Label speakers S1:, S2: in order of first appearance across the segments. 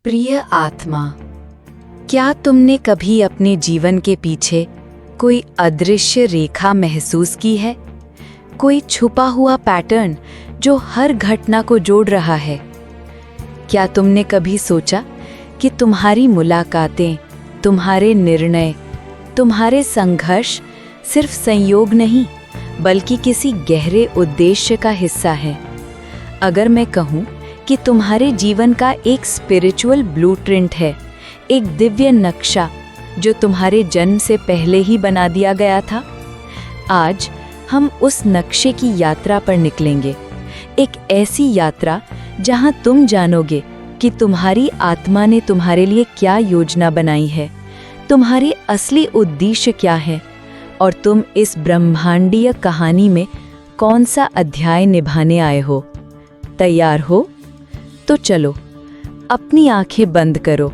S1: प्रिय आत्मा, क्या तुमने कभी अपने जीवन के पीछे कोई अदृश्य रेखा महसूस की है? कोई छुपा हुआ पैटर्न जो हर घटना को जोड़ रहा है? क्या तुमने कभी सोचा कि तुम्हारी मुलाकातें, तुम्हारे निर्णय, तुम्हारे संघर्ष सिर्फ संयोग नहीं, बल्कि किसी गहरे उद्देश्य का हिस्सा है? अगर मैं कहूँ कि तुम्हारे जीवन का एक स्पिरिचुअल ब्लूप्रिंट है, एक दिव्य नक्शा जो तुम्हारे जन्म से पहले ही बना दिया गया था, आज हम उस नक्शे की यात्रा पर निकलेंगे। एक ऐसी यात्रा जहां तुम जानोगे कि तुम्हारी आत्मा ने तुम्हारे लिए क्या योजना बनाई है, तुम्हारी असली उद्देश्य क्या है और तुम इस ब्रह्मांडीय कहानी में कौन सा अध्याय निभाने आए हो। तैयार हो? तो चलो, अपनी आंखें बंद करो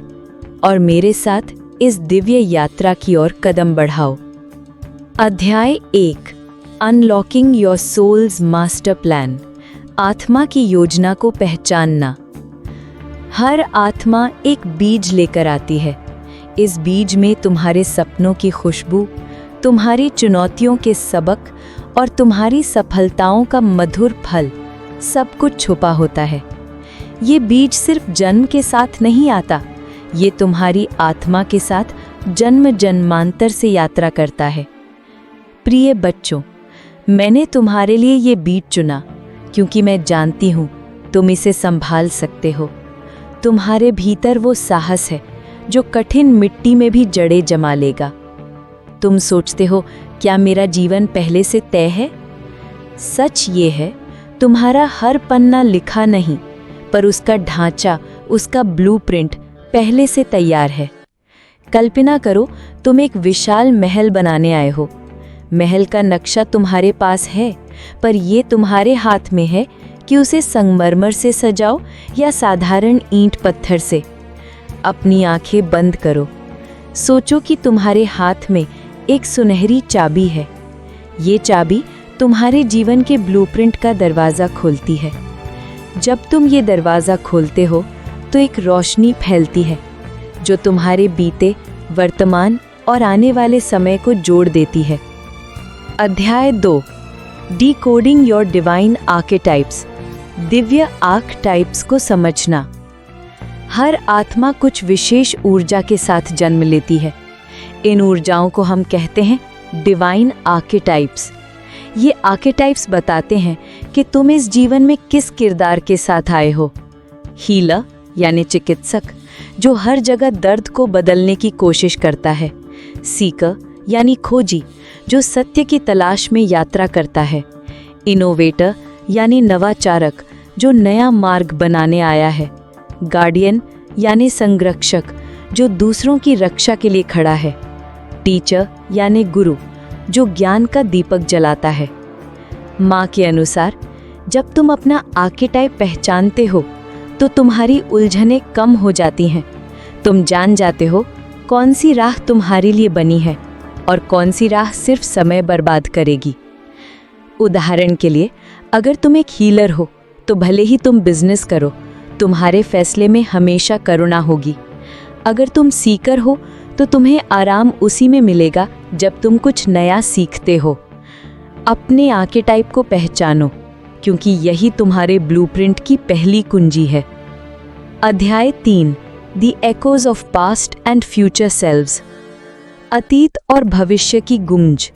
S1: और मेरे साथ इस दिव्य यात्रा की ओर कदम बढ़ाओ। अध्याय 1, unlocking your soul's master plan. आत्मा की योजना को पहचानना। हर आत्मा एक बीज लेकर आती है। इस बीज में तुम्हारे सपनों की खुशबू, तुम्हारी चुनौतियों के सबक और तुम्हारी सफलताओं का मधुर फल सब कुछ छुपा होता है। ये बीज सिर्फ जन्म के साथ नहीं आता, ये तुम्हारी आत्मा के साथ जन्म जन्मांतर से यात्रा करता है। प्रिय बच्चों, मैंने तुम्हारे लिए ये बीज चुना क्योंकि मैं जानती हूँ तुम इसे संभाल सकते हो। तुम्हारे भीतर वो साहस है जो कठिन मिट्टी में भी जड़ें जमा लेगा। तुम सोचते हो, क्या मेरा जीवन पहले से तय है? सच ये है, तुम्हारा हर पन्ना लिखा नहीं, पर उसका ढांचा, उसका ब्लूप्रिंट पहले से तैयार है। कल्पना करो, तुम एक विशाल महल बनाने आए हो। महल का नक्शा तुम्हारे पास है, पर ये तुम्हारे हाथ में है कि उसे संगमरमर से सजाओ या साधारण ईंट पत्थर से। अपनी आंखें बंद करो। सोचो कि तुम्हारे हाथ में एक सुनहरी चाबी है। ये चाबी तुम्हारे जीवन के ब्लूप्रिंट का दरवाज़ा खोलती है। जब तुम ये दरवाज़ा खोलते हो तो एक रोशनी फैलती है जो तुम्हारे बीते, वर्तमान और आने वाले समय को जोड़ देती है। अध्याय 2, decoding your divine archetypes. Divya archetypes को समझना। हर आत्मा कुछ विशेष ऊर्जा के साथ जन्म लेती है। इन ऊर्जाओं को हम कहते हैं डिवाइन आर्केटाइप्स। ये आर्केटाइप्स बताते हैं कि तुम इस जीवन में किस किरदार के साथ आए हो। हीलर यानी चिकित्सक, जो हर जगह दर्द को बदलने की कोशिश करता है। सीकर यानी खोजी, जो सत्य की तलाश में यात्रा करता है। इनोवेटर यानी नवाचारक, जो नया मार्ग बनाने आया है। गार्डियन यानी संरक्षक, जो दूसरों की रक्षा के लिए खड़ा है। टीचर यानी गुरु, जो ज्ञान का दीपक जलाता है। माँ के अनुसार, जब तुम अपना आर्केटाइप पहचानते हो तो तुम्हारी उलझनें कम हो जाती हैं। तुम जान जाते हो कौन सी राह तुम्हारे लिए बनी है और कौन सी राह सिर्फ समय बर्बाद करेगी। उदाहरण के लिए, अगर तुम एक हीलर हो तो भले ही तुम बिजनेस करो, तुम्हारे फैसले में हमेशा करुणा होगी। अगर तुम सीकर हो तो तुम्हें आराम उसी में मिलेगा जब तुम कुछ नया सीखते हो। अपने आर्केटाइप को पहचानो, क्योंकि यही तुम्हारे ब्लूप्रिंट की पहली कुंजी है। अध्याय 3, the echoes of past and future selves. अतीत और भविष्य की गूंज।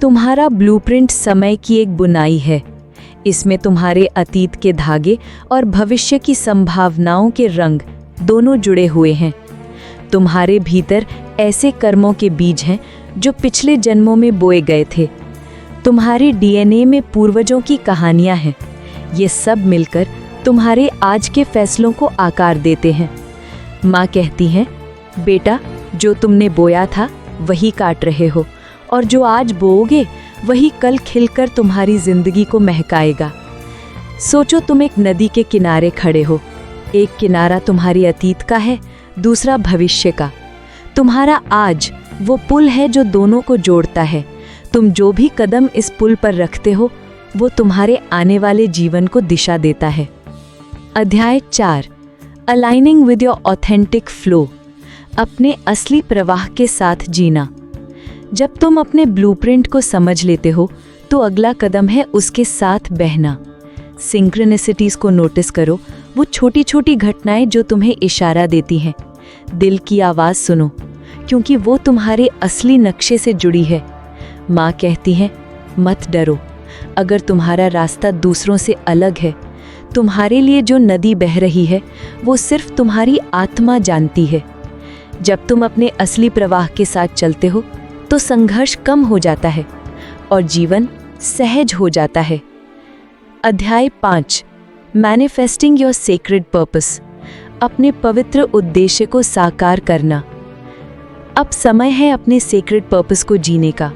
S1: तुम्हारा ब्लूप्रिंट समय की एक बुनाई है। इसमें तुम्हारे अतीत के धागे और भविष्य की संभावनाओं के रंग दोनों जुड़े हुए हैं। तुम्हारे भीतर ऐसे कर्मों के बीज हैं जो पिछले जन्मों में बोए गए थे। तुम्हारे डीएनए में पूर्वजों की कहानियां हैं। ये सब मिलकर तुम्हारे आज के फैसलों को आकार देते हैं। माँ कहती हैं, बेटा, जो तुमने बोया था वही काट रहे हो, और जो आज बोओगे वही कल खिलकर तुम्हारी जिंदगी को महकाएगा। सोचो, तुम एक नदी के किनारे खड़े हो। एक किनारा तुम्हारी अतीत का है, दूसरा भविष्य का। तुम्हारा आज वो पुल है जो दोनों को जोड़ता है। तुम जो भी कदम इस पुल पर रखते हो वो तुम्हारे आने वाले जीवन को दिशा देता है। अध्याय 4, aligning with your authentic flow, अपने असली प्रवाह के साथ जीना। जब तुम अपने ब्लूप्रिंट को समझ लेते हो तो अगला कदम है उसके साथ बहना। सिंक्रोनिसिटीज को नोटिस करो, वो छोटी छोटी घटनाएं जो तुम्हें इशारा देती हैं। दिल की आवाज़ सुनो, क्योंकि वो तुम्हारे असली नक्शे से जुड़ी है। माँ कहती हैं, मत डरो, अगर तुम्हारा रास्ता दूसरों से अलग है, तुम्हारे लिए जो नदी बह रही है वो सिर्फ तुम्हारी आत्मा जानती है। जब तुम अपने असली प्रवाह के साथ चलते हो तो संघर्ष कम हो जाता है और जीवन सहज हो जाता है। अध्याय 5, मैनिफेस्टिंग योर सेक्रेड पर्पस, अपने पवित्र उद्देश्य को साकार करना। अब समय है अपने सेक्रेड पर्पस को जीने का।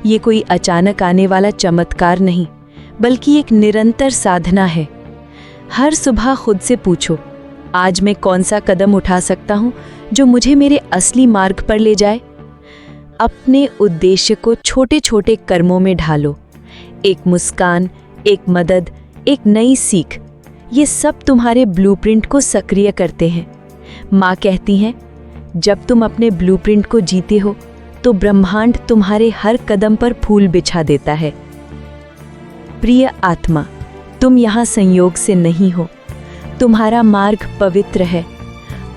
S1: ये कोई अचानक आने वाला चमत्कार नहीं, बल्कि एक निरंतर साधना है। हर सुबह खुद से पूछो, आज मैं कौन सा कदम उठा सकता हूँ जो मुझे मेरे असली मार्ग पर ले जाए। अपने उद्देश्य को छोटे छोटे कर्मों में ढालो। एक मुस्कान, एक मदद, एक नई सीख, ये सब तुम्हारे ब्लूप्रिंट को सक्रिय करते हैं। माँ कहती हैं, जब तुम अपने ब्लूप्रिंट को जीते हो तो ब्रह्मांड तुम्हारे हर कदम पर फूल बिछा देता है। प्रिय आत्मा, तुम यहाँ संयोग से नहीं हो। तुम्हारा मार्ग पवित्र है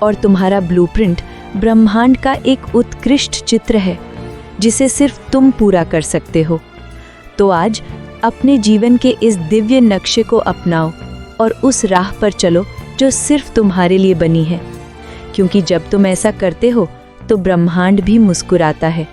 S1: और तुम्हारा ब्लूप्रिंट ब्रह्मांड का एक उत्कृष्ट चित्र है जिसे सिर्फ तुम पूरा कर सकते हो। तो आज अपने जीवन के इस दिव्य नक्शे को अपनाओ और उस राह पर चलो जो सिर्फ तुम्हारे लिए बनी है, क्योंकि जब तुम ऐसा करते हो तो ब्रह्मांड भी मुस्कुराता है।